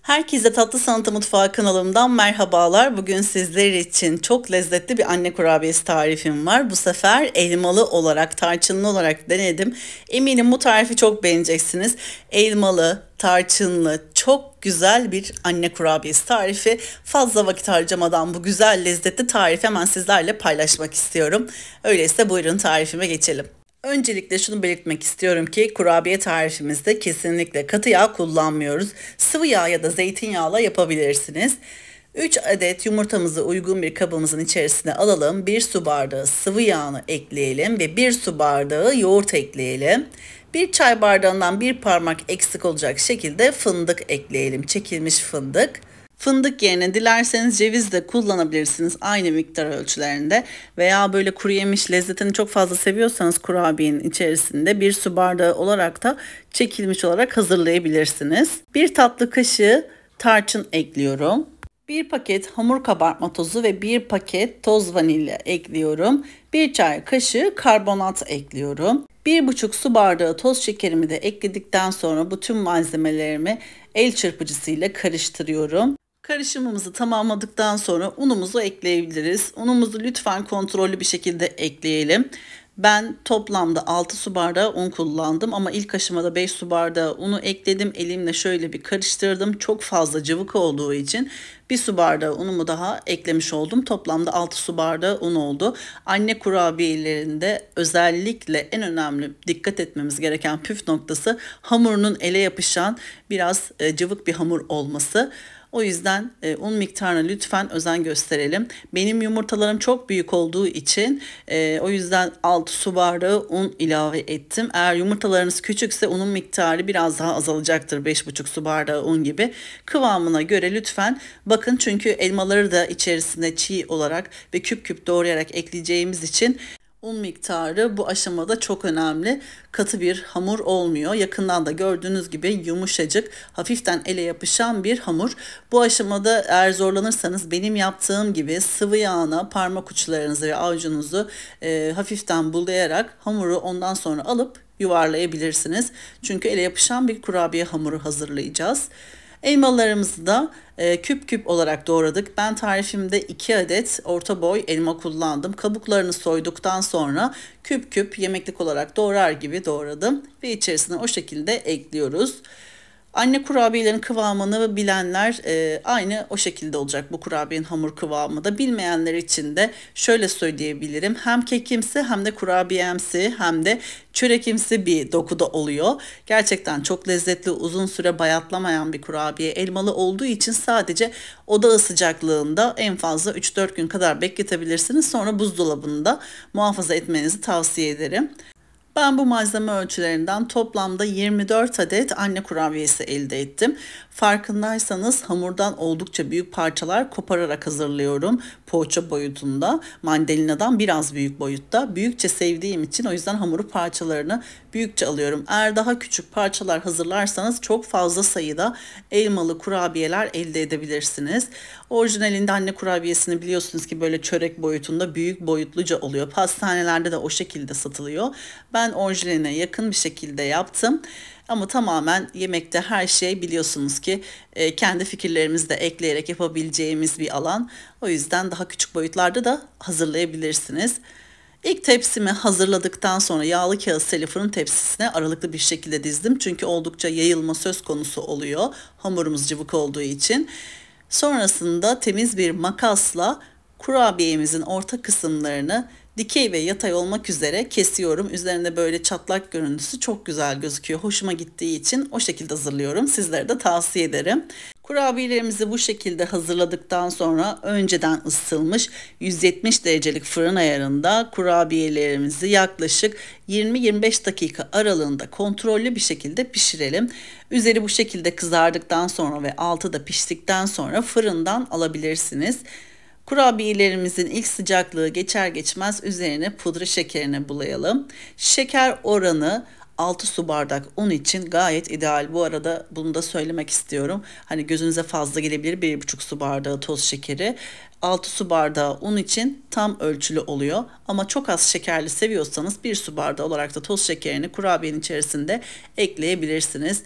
Herkese Tatlı Sanatı Mutfağı kanalımdan merhabalar. Bugün sizler için çok lezzetli bir anne kurabiyesi tarifim var. Bu sefer elmalı olarak, tarçınlı olarak denedim. Eminim bu tarifi çok beğeneceksiniz. Elmalı, tarçınlı, çok güzel bir anne kurabiyesi tarifi. Fazla vakit harcamadan bu güzel lezzetli tarifi hemen sizlerle paylaşmak istiyorum. Öyleyse buyurun tarifime geçelim. Öncelikle şunu belirtmek istiyorum ki kurabiye tarifimizde kesinlikle katı yağ kullanmıyoruz. Sıvı yağ ya da zeytinyağla yapabilirsiniz. 3 adet yumurtamızı uygun bir kabımızın içerisine alalım. 1 su bardağı sıvı yağını ekleyelim ve 1 su bardağı yoğurt ekleyelim. 1 çay bardağından bir parmak eksik olacak şekilde fındık ekleyelim. Çekilmiş fındık. Fındık yerine dilerseniz ceviz de kullanabilirsiniz aynı miktar ölçülerinde veya böyle kuru yemiş lezzetini çok fazla seviyorsanız kurabiyenin içerisinde 1 su bardağı olarak da çekilmiş olarak hazırlayabilirsiniz. 1 tatlı kaşığı tarçın ekliyorum. 1 paket hamur kabartma tozu ve 1 paket toz vanilya ekliyorum. 1 çay kaşığı karbonat ekliyorum. 1,5 su bardağı toz şekerimi de ekledikten sonra bütün malzemelerimi el çırpıcısıyla karıştırıyorum. Karışımımızı tamamladıktan sonra unumuzu ekleyebiliriz. Unumuzu lütfen kontrollü bir şekilde ekleyelim. Ben toplamda 6 su bardağı un kullandım ama ilk aşamada 5 su bardağı unu ekledim. Elimle şöyle bir karıştırdım. Çok fazla cıvık olduğu için 1 su bardağı unumu daha eklemiş oldum. Toplamda 6 su bardağı un oldu. Anne kurabiyelerinde özellikle en önemli dikkat etmemiz gereken püf noktası hamurunun ele yapışan biraz cıvık bir hamur olması. O yüzden un miktarına lütfen özen gösterelim. Benim yumurtalarım çok büyük olduğu için o yüzden 6 su bardağı un ilave ettim. Eğer yumurtalarınız küçükse unun miktarı biraz daha azalacaktır. 5,5 su bardağı un gibi. Kıvamına göre lütfen bakın çünkü elmaları da içerisine çiğ olarak ve küp küp doğrayarak ekleyeceğimiz için un miktarı bu aşamada çok önemli. Katı bir hamur olmuyor. Yakından da gördüğünüz gibi yumuşacık, hafiften ele yapışan bir hamur. Bu aşamada eğer zorlanırsanız benim yaptığım gibi sıvı yağına parmak uçlarınızı ve avucunuzu hafiften bulayarak hamuru ondan sonra alıp yuvarlayabilirsiniz. Çünkü ele yapışan bir kurabiye hamuru hazırlayacağız. Elmalarımızı da küp küp olarak doğradık. Ben tarifimde 2 adet orta boy elma kullandım. Kabuklarını soyduktan sonra küp küp yemeklik olarak doğrar gibi doğradım. Ve içerisine o şekilde ekliyoruz. Anne kurabiyelerin kıvamını bilenler aynı o şekilde olacak bu kurabiyenin hamur kıvamı da. Bilmeyenler için de şöyle söyleyebilirim. Hem kekimsi hem de kurabiyemsi hem de çörekimsi bir dokuda oluyor. Gerçekten çok lezzetli, uzun süre bayatlamayan bir kurabiye. Elmalı olduğu için sadece oda sıcaklığında en fazla 3-4 gün kadar bekletebilirsiniz. Sonra buzdolabında muhafaza etmenizi tavsiye ederim. Ben bu malzeme ölçülerinden toplamda 24 adet anne kurabiyesi elde ettim. Farkındaysanız hamurdan oldukça büyük parçalar kopararak hazırlıyorum. Poğaça boyutunda, mandalinadan biraz büyük boyutta. Büyükçe sevdiğim için o yüzden hamuru parçalarını büyükçe alıyorum. Eğer daha küçük parçalar hazırlarsanız çok fazla sayıda elmalı kurabiyeler elde edebilirsiniz. Orijinalinde anne kurabiyesini biliyorsunuz ki böyle çörek boyutunda büyük boyutluca oluyor. Pastanelerde de o şekilde satılıyor. Ben orijinaline yakın bir şekilde yaptım. Ama tamamen yemekte her şey biliyorsunuz ki kendi fikirlerimizi de ekleyerek yapabileceğimiz bir alan. O yüzden daha küçük boyutlarda da hazırlayabilirsiniz. İlk tepsimi hazırladıktan sonra yağlı kağıt fırın tepsisine aralıklı bir şekilde dizdim. Çünkü oldukça yayılma söz konusu oluyor hamurumuz cıvık olduğu için. Sonrasında temiz bir makasla kurabiyemizin orta kısımlarını dikey ve yatay olmak üzere kesiyorum. Üzerinde böyle çatlak görüntüsü çok güzel gözüküyor. Hoşuma gittiği için o şekilde hazırlıyorum. Sizlere de tavsiye ederim. Kurabiyelerimizi bu şekilde hazırladıktan sonra önceden ısıtılmış 170 derecelik fırın ayarında kurabiyelerimizi yaklaşık 20-25 dakika aralığında kontrollü bir şekilde pişirelim. Üzeri bu şekilde kızardıktan sonra ve altı da piştikten sonra fırından alabilirsiniz. Kurabiyelerimizin ilk sıcaklığı geçer geçmez üzerine pudra şekerini bulayalım. Şeker oranı 6 su bardak un için gayet ideal. Bu arada bunu da söylemek istiyorum. Hani gözünüze fazla gelebilir 1,5 su bardağı toz şekeri. 6 su bardağı un için tam ölçülü oluyor. Ama çok az şekerli seviyorsanız 1 su bardağı olarak da toz şekerini kurabiyenin içerisinde ekleyebilirsiniz.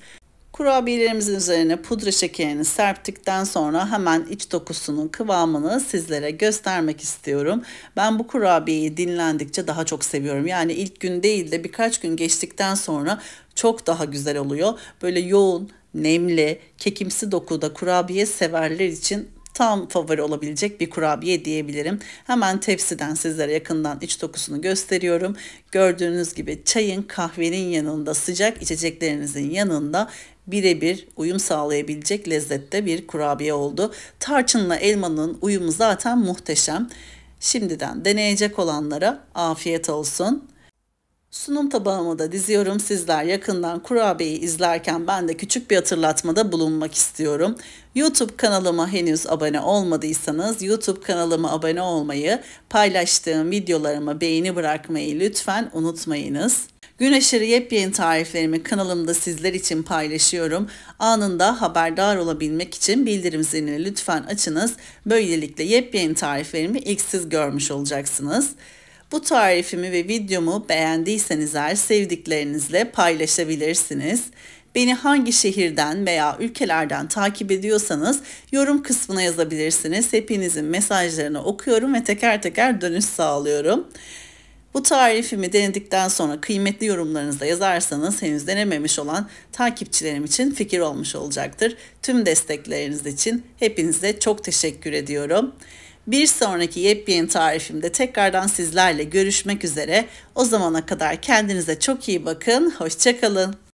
Kurabiyelerimizin üzerine pudra şekerini serptikten sonra hemen iç dokusunun kıvamını sizlere göstermek istiyorum. Ben bu kurabiyeyi dinlendikçe daha çok seviyorum. Yani ilk gün değil de birkaç gün geçtikten sonra çok daha güzel oluyor. Böyle yoğun, nemli, kekimsi dokuda kurabiye severler için tam favori olabilecek bir kurabiye diyebilirim. Hemen tepsiden sizlere yakından iç dokusunu gösteriyorum. Gördüğünüz gibi çayın, kahvenin yanında, sıcak içeceklerinizin yanında birebir uyum sağlayabilecek lezzette bir kurabiye oldu. Tarçınla elmanın uyumu zaten muhteşem. Şimdiden deneyecek olanlara afiyet olsun. Sunum tabağımı da diziyorum. Sizler yakından kurabiyeyi izlerken ben de küçük bir hatırlatmada bulunmak istiyorum. YouTube kanalıma henüz abone olmadıysanız YouTube kanalıma abone olmayı, paylaştığım videolarıma beğeni bırakmayı lütfen unutmayınız. Gün aşırı yepyeni tariflerimi kanalımda sizler için paylaşıyorum. Anında haberdar olabilmek için bildirim zilini lütfen açınız. Böylelikle yepyeni tariflerimi ilk siz görmüş olacaksınız. Bu tarifimi ve videomu beğendiyseniz eğer sevdiklerinizle paylaşabilirsiniz. Beni hangi şehirden veya ülkelerden takip ediyorsanız yorum kısmına yazabilirsiniz. Hepinizin mesajlarını okuyorum ve teker teker dönüş sağlıyorum. Bu tarifimi denedikten sonra kıymetli yorumlarınızı da yazarsanız henüz denememiş olan takipçilerim için fikir olmuş olacaktır. Tüm destekleriniz için hepinize çok teşekkür ediyorum. Bir sonraki yepyeni tarifimde tekrardan sizlerle görüşmek üzere. O zamana kadar kendinize çok iyi bakın. Hoşça kalın.